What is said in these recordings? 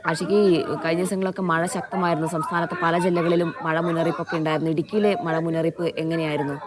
ആഷിക്ക് കഴിഞ്ഞ ദിവസങ്ങളൊക്കെ മഴ ശക്തമായിരുന്നു. സംസ്ഥാനത്ത് പല ജില്ലകളിലും മഴ മുന്നറിയിപ്പൊക്കെ ഉണ്ടായിരുന്നു. ഇടുക്കിയിലെ മഴ മുന്നറിയിപ്പ് എങ്ങനെയായിരുന്നു?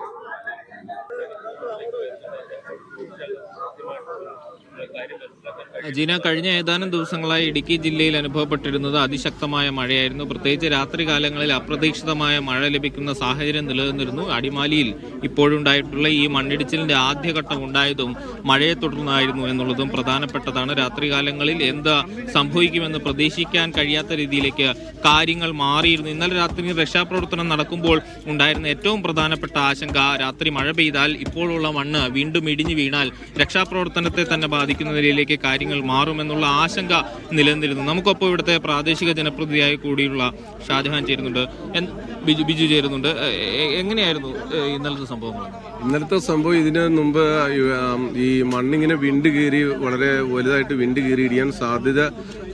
ജീന, കഴിഞ്ഞ ഏതാനും ദിവസങ്ങളായി ഇടുക്കി ജില്ലയിൽ അനുഭവപ്പെട്ടിരുന്നത് അതിശക്തമായ മഴയായിരുന്നു. പ്രത്യേകിച്ച് രാത്രികാലങ്ങളിൽ അപ്രതീക്ഷിതമായ മഴ ലഭിക്കുന്ന സാഹചര്യം നിലനിന്നിരുന്നു. അടിമാലിയിൽ ഇപ്പോഴുണ്ടായിട്ടുള്ള ഈ മണ്ണിടിച്ചിലിന്റെ ആദ്യഘട്ടം ഉണ്ടായതും മഴയെ തുടർന്നായിരുന്നു എന്നുള്ളതും പ്രധാനപ്പെട്ടതാണ്. രാത്രികാലങ്ങളിൽ എന്താ സംഭവിക്കുമെന്ന് പ്രതീക്ഷിക്കാൻ കഴിയാത്ത രീതിയിലേക്ക് കാര്യങ്ങൾ മാറിയിരുന്നു. ഇന്നലെ രാത്രി രക്ഷാപ്രവർത്തനം നടക്കുമ്പോൾ ഉണ്ടായിരുന്ന ഏറ്റവും പ്രധാനപ്പെട്ട ആശങ്ക, രാത്രി മഴ പെയ്താൽ ഇപ്പോഴുള്ള മണ്ണ് വീണ്ടും ഇടിഞ്ഞു വീണാൽ രക്ഷാപ്രവർത്തനത്തെ തന്നെ ബാധിക്കുന്ന നിലയിലേക്ക് കാര്യങ്ങൾ മാറുമെന്നുള്ള ആശങ്ക നിലനിന്നിരുന്നു. നമുക്കൊപ്പം ഇവിടുത്തെ പ്രാദേശിക ജനപ്രതിനിധിയായി കൂടിയുള്ള ഷാജഹാൻ ചേരുന്നുണ്ട്, ബിജു ചേരുന്നുണ്ട്. എങ്ങനെയായിരുന്നു ഇന്നലത്തെ സംഭവങ്ങൾ? ഇന്നലത്തെ സംഭവം, ഇതിന് മുമ്പ് ഈ മണ്ണിങ്ങനെ വിണ്ട് കീറി വളരെ വലുതായിട്ട് വിണ്ട് കീറി ഇടിയാൻ സാധ്യത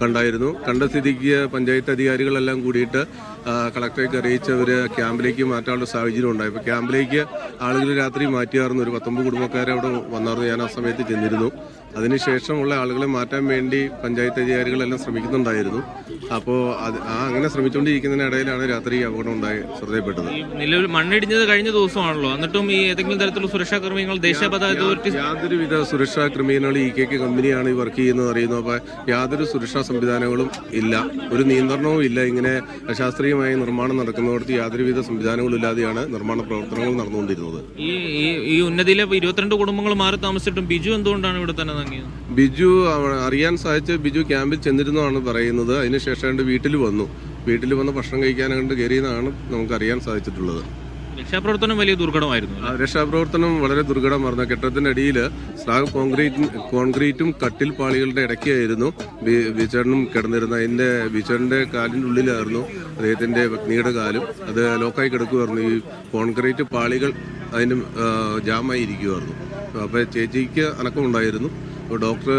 കണ്ടായിരുന്നു. കണ്ട സ്ഥിതിക്ക് പഞ്ചായത്ത് അധികാരികളെല്ലാം കൂടിയിട്ട് കളക്ടറേറ്റ് അറിയിച്ചവർ ക്യാമ്പിലേക്ക് മാറ്റാനുള്ള സാഹചര്യം ഉണ്ടായി. ഇപ്പോൾ ക്യാമ്പിലേക്ക് ആളുകൾ രാത്രി മാറ്റിയായിരുന്നു. ഒരു 19 കുടുംബക്കാരെ അവിടെ വന്നായിരുന്നു. ഞാൻ ആ സമയത്ത് ചെന്നിരുന്നു. അതിനുശേഷമുള്ള ആളുകളെ മാറ്റാൻ വേണ്ടി പഞ്ചായത്ത് അധികാരികളെല്ലാം ശ്രമിക്കുന്നുണ്ടായിരുന്നു. അപ്പോൾ അങ്ങനെ ശ്രമിച്ചുകൊണ്ടിരിക്കുന്നതിനിടയിലാണ് രാത്രി അപകടം ശ്രദ്ധയിൽപ്പെട്ടത്. നിലവിൽ മണ്ണിടിഞ്ഞത് കഴിഞ്ഞ ദിവസമാണല്ലോ, എന്നിട്ടും ഈ ഏതെങ്കിലും തരത്തിലുള്ള സുരക്ഷാ ക്രമീകരണങ്ങൾ ദേശീയപാത അതോറിറ്റി യാതൊരുവിധ സുരക്ഷാ ക്രമീകരണങ്ങൾ EKK കമ്പനിയാണ് ഈ വർക്ക് ചെയ്യുന്നത് അറിയുന്നു. അപ്പോൾ യാതൊരു സുരക്ഷാ സംവിധാനങ്ങളും ഇല്ല, ഒരു നിയന്ത്രണവും ഇല്ല. ഇങ്ങനെ അശാസ്ത്രീയമായി നിർമ്മാണം നടക്കുന്നിടത്ത് യാതൊരുവിധ സംവിധാനങ്ങളും ഇല്ലാതെയാണ് നിർമ്മാണ പ്രവർത്തനങ്ങൾ നടന്നുകൊണ്ടിരുന്നത്. ഈ ഉന്നതിയിലെ 22 കുടുംബങ്ങൾ മാറി താമസിച്ചിട്ടും ബിജു എന്തുകൊണ്ടാണ് ഇവിടെ തന്നെ തങ്ങിയത്? ബിജു അറിയാൻ സാധിച്ച ബിജു ക്യാമ്പിൽ ചെന്നിരുന്നതാണ് പറയുന്നത്. അതിനുശേഷം വീട്ടിൽ വന്ന് ഭക്ഷണം കഴിക്കാനായിട്ട് കയറിയെന്നാണ് നമുക്ക് അറിയാൻ സാധിച്ചിട്ടുള്ളത്. രക്ഷാപ്രവർത്തനം വലിയ ദുർഘടമായിരുന്നു. രക്ഷാപ്രവർത്തനം വളരെ ദുർഘടമായിരുന്നു. കെട്ടിടത്തിന്റെ അടിയിൽ സ്ലാബ് കോൺക്രീറ്റും കട്ടിൽ പാളികളുടെ ഇടയ്ക്കായിരുന്നു ബിച്ചേട്ടനും കിടന്നിരുന്നത്. അതിന്റെ ബിച്ചേട്ടന്റെ കാലിന്റെ ഉള്ളിലായിരുന്നു അദ്ദേഹത്തിന്റെ പത്നിയുടെ കാലും. അത് ലോക്കായി കിടക്കുമായിരുന്നു. ഈ കോൺക്രീറ്റ് പാളികൾ അതിന് ജാമായി ഇരിക്കുമായിരുന്നു. അപ്പോൾ ചേച്ചിക്ക് അനക്കമുണ്ടായിരുന്നു. ഡോക്ടർ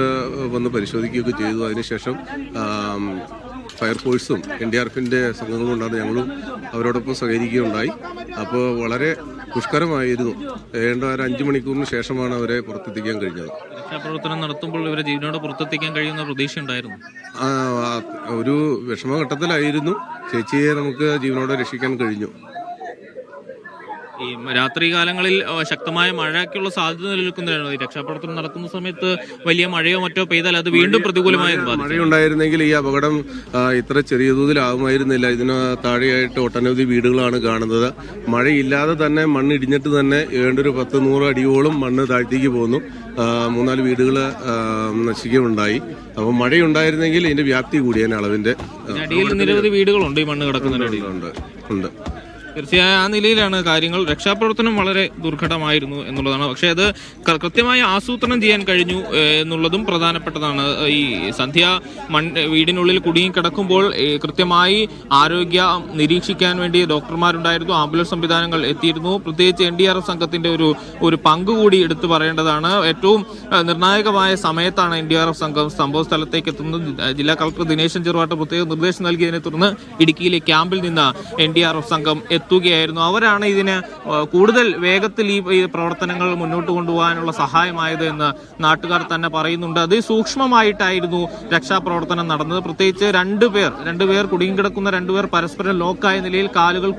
വന്ന് പരിശോധിക്കുകയൊക്കെ ചെയ്തു. അതിനുശേഷം ഫയർഫോഴ്സും NDRFന്റെ സംഘങ്ങളും ഉണ്ടായിരുന്നു. ഞങ്ങളും അവരോടൊപ്പം സഹകരിക്കുകയുണ്ടായി. അപ്പോൾ വളരെ ദുഷ്കരമായിരുന്നു. ഏതാണ്ട് ഒരു 5 മണിക്കൂറിന് ശേഷമാണ് അവരെ പുറത്തെത്തിക്കാൻ കഴിഞ്ഞത്. രക്ഷാപ്രവർത്തനം നടത്തുമ്പോൾ ഇവരെ ജീവനോട് പുറത്തെത്തിക്കാൻ കഴിയുന്ന പ്രതീക്ഷ ഉണ്ടായിരുന്നു. ഒരു വിഷമഘട്ടത്തിലായിരുന്നു. ചേച്ചിയെ നമുക്ക് ജീവനോടെ രക്ഷിക്കാൻ കഴിഞ്ഞു. ഈ രാത്രി കാലങ്ങളിൽ ശക്തമായ മഴയ്ക്കുള്ള സാധ്യത നിലനിൽക്കുന്നതാണ്. രക്ഷാപ്രവർത്തനം നടക്കുന്ന സമയത്ത് വലിയ മഴയോ മറ്റോ പെയ്താൽ അത് വീണ്ടും പ്രതികൂലമായി മഴയുണ്ടായിരുന്നെങ്കിൽ ഈ അപകടം ഇത്ര ചെറിയ തോതിലാവുമായിരുന്നില്ല. ഇതിന് താഴെയായിട്ട് ഒട്ടനവധി വീടുകളാണ് കാണുന്നത്. മഴയില്ലാതെ തന്നെ മണ്ണിടിഞ്ഞിട്ട് തന്നെ ഏണ്ടൊരു 10-100 അടിയോളം മണ്ണ് താഴ്ത്തേക്ക് പോന്നു. 3-4 വീടുകൾ നശിക്കുകയുണ്ടായി. അപ്പോൾ മഴയുണ്ടായിരുന്നെങ്കിൽ ഇതിന്റെ വ്യാപ്തി കൂടിയ അളവിന്റെ അടിയിൽ നിരവധി വീടുകളുണ്ട് ഈ മണ്ണ് കിടക്കുന്നുണ്ട്. തീർച്ചയായും ആ നിലയിലാണ് കാര്യങ്ങൾ. രക്ഷാപ്രവർത്തനം വളരെ ദുർഘടമായിരുന്നു എന്നുള്ളതാണ്. പക്ഷെ അത് കൃത്യമായി ആസൂത്രണം ചെയ്യാൻ കഴിഞ്ഞു എന്നുള്ളതും പ്രധാനപ്പെട്ടതാണ്. ഈ സന്ധ്യ വീടിനുള്ളിൽ കുടുങ്ങിക്കിടക്കുമ്പോൾ കൃത്യമായി ആരോഗ്യ നിരീക്ഷിക്കാൻ വേണ്ടി ഡോക്ടർമാരുണ്ടായിരുന്നു, ആംബുലൻസ് സംവിധാനങ്ങൾ എത്തിയിരുന്നു. പ്രത്യേകിച്ച് NDRF സംഘത്തിന്റെ ഒരു പങ്ക് കൂടി എടുത്തു പറയേണ്ടതാണ്. ഏറ്റവും നിർണായകമായ സമയത്താണ് NDRF സംഘം സംഭവ സ്ഥലത്തേക്ക് എത്തുന്നത്. ജില്ലാ കളക്ടർ ദിനേശൻ ചെറുവാട്ട് പ്രത്യേക നിർദ്ദേശം നൽകിയതിനെ തുടർന്ന് ഇടുക്കിയിലെ ക്യാമ്പിൽ നിന്ന് NDRF സംഘം എത്തുകയായിരുന്നു. അവരാണ് ഇതിന് കൂടുതൽ വേഗത്തിൽ ഈ പ്രവർത്തനങ്ങൾ മുന്നോട്ട് കൊണ്ടുപോകാനുള്ള സഹായമായത് എന്ന് നാട്ടുകാർ തന്നെ പറയുന്നുണ്ട്. അതിസൂക്ഷ്മമായിട്ടായിരുന്നു രക്ഷാപ്രവർത്തനം നടന്നത്. പ്രത്യേകിച്ച് രണ്ടുപേർ കുടുങ്ങിക്കിടക്കുന്ന 2 പേർ പരസ്പരം ലോക്കായ നിലയിൽ കാലുകൾ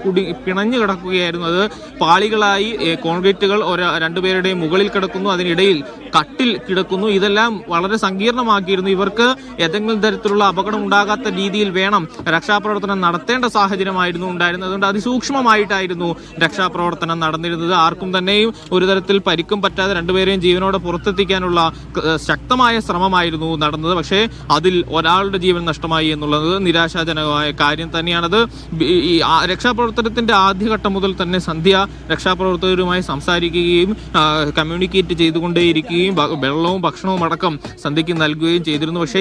പിണഞ്ഞു കിടക്കുകയായിരുന്നു. അത് പാളികളായി കോൺക്രീറ്റുകൾ 2 പേരുടെയും മുകളിൽ കിടക്കുന്നു, അതിനിടയിൽ കട്ടിൽ കിടക്കുന്നു. ഇതെല്ലാം വളരെ സങ്കീർണമാക്കിയിരുന്നു. ഇവർക്ക് ഏതെങ്കിലും തരത്തിലുള്ള അപകടം ഉണ്ടാകാത്ത രീതിയിൽ വേണം രക്ഷാപ്രവർത്തനം നടത്തേണ്ട സാഹചര്യമായിരുന്നു ഉണ്ടായിരുന്നത്. അതുകൊണ്ട് അതിസൂക്ഷ്മമായിട്ടായിരുന്നു രക്ഷാപ്രവർത്തനം നടന്നിരുന്നത്. ആർക്കും തന്നെയും ഒരു തരത്തിൽ പരിക്കും പറ്റാതെ 2 പേരെയും ജീവനോടെ പുറത്തെത്തിക്കാനുള്ള ശക്തമായ ശ്രമമായിരുന്നു നടന്നത്. പക്ഷേ അതിൽ ഒരാളുടെ ജീവൻ നഷ്ടമായി എന്നുള്ളത് നിരാശാജനകമായ കാര്യം തന്നെയാണത്. ഈ രക്ഷാപ്രവർത്തനത്തിന്റെ ആദ്യഘട്ടം മുതൽ തന്നെ സന്ധ്യ രക്ഷാപ്രവർത്തകരുമായി സംസാരിക്കുകയും കമ്മ്യൂണിക്കേറ്റ് ചെയ്തുകൊണ്ടേയിരിക്കുകയും വെള്ളവും ഭക്ഷണവും അടക്കം സന്ധ്യയ്ക്ക് നൽകുകയും ചെയ്തിരുന്നു. പക്ഷേ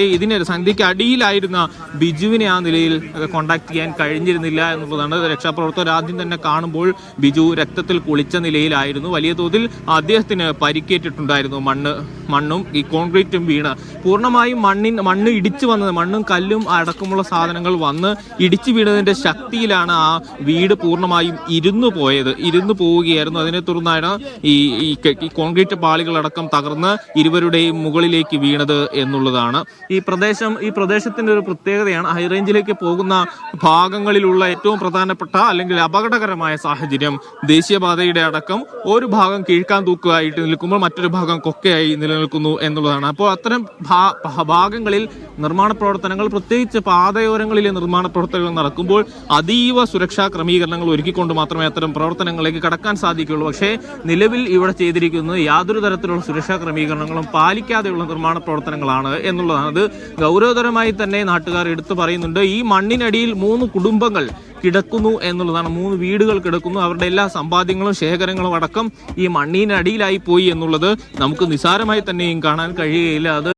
സന്ധ്യയ്ക്ക് അടിയിലായിരുന്ന ബിജുവിനെ ആ നിലയിൽ കോണ്ടാക്ട് ചെയ്യാൻ കഴിഞ്ഞിരുന്നില്ല എന്നുള്ളതാണ്. രക്ഷാപ്രവർത്തകർ ആ ആദ്യം തന്നെ കാണുമ്പോൾ ബിജു രക്തത്തിൽ കുളിച്ച നിലയിലായിരുന്നു. വലിയ തോതിൽ അദ്ദേഹത്തിന് പരിക്കേറ്റിട്ടുണ്ടായിരുന്നു. മണ്ണും ഈ കോൺക്രീറ്റും വീണ് പൂർണ്ണമായും മണ്ണ് ഇടിച്ചു വന്നത്, മണ്ണും കല്ലും അടക്കമുള്ള സാധനങ്ങൾ വന്ന് ഇടിച്ചു വീണതിന്റെ ശക്തിയിലാണ് ആ വീട് പൂർണ്ണമായും ഇരുന്നു പോവുകയായിരുന്നു. അതിനെ തുടർന്നാണ് ഈ കോൺക്രീറ്റ് പാളികളടക്കം തകർന്ന് ഇരുവരുടെയും മുകളിലേക്ക് വീണത് എന്നുള്ളതാണ്. ഈ പ്രദേശത്തിന്റെ ഒരു പ്രത്യേകതയാണ് ഹൈറേഞ്ചിലേക്ക് പോകുന്ന ഭാഗങ്ങളിലുള്ള ഏറ്റവും പ്രധാനപ്പെട്ട അല്ലെങ്കിൽ അപകടകരമായ സാഹചര്യം ദേശീയപാതയുടെ അടക്കം ഒരു ഭാഗം കീഴ്ക്കാൻ തൂക്കായിട്ട് നിൽക്കുമ്പോൾ മറ്റൊരു ഭാഗം കൊക്കയായി നിലനിൽക്കുന്നു എന്നുള്ളതാണ്. അപ്പോൾ അത്തരം ഭാഗങ്ങളിൽ നിർമ്മാണ പ്രവർത്തനങ്ങൾ, പ്രത്യേകിച്ച് പാതയോരങ്ങളിലെ നിർമ്മാണ പ്രവർത്തനങ്ങൾ നടക്കുമ്പോൾ അതീവ സുരക്ഷാ ക്രമീകരണങ്ങൾ ഒരുക്കിക്കൊണ്ട് മാത്രമേ അത്തരം പ്രവർത്തനങ്ങളിലേക്ക് കടക്കാൻ സാധിക്കുകയുള്ളൂ. പക്ഷേ നിലവിൽ ഇവിടെ ചെയ്തിരിക്കുന്നത് യാതൊരു തരത്തിലുള്ള സുരക്ഷാ ക്രമീകരണങ്ങളും പാലിക്കാതെയുള്ള നിർമ്മാണ പ്രവർത്തനങ്ങളാണ് എന്നുള്ളതാണ്. അത് ഗൗരവതരമായി തന്നെ നാട്ടുകാർ എടുത്തു പറയുന്നുണ്ട്. ഈ മണ്ണിനടിയിൽ 3 കുടുംബങ്ങൾ കിടക്കുന്നു എന്നുള്ളതാണ്. 3 വീടുകൾ കിടക്കുന്നു. അവരുടെ എല്ലാ സമ്പാദ്യങ്ങളും ശേഖരങ്ങളും അടക്കം ഈ മണ്ണിനടിയിലായി പോയി എന്നുള്ളത് നമുക്ക് നിസ്സാരമായി തന്നെയും കാണാൻ കഴിയുകയില്ല. അത്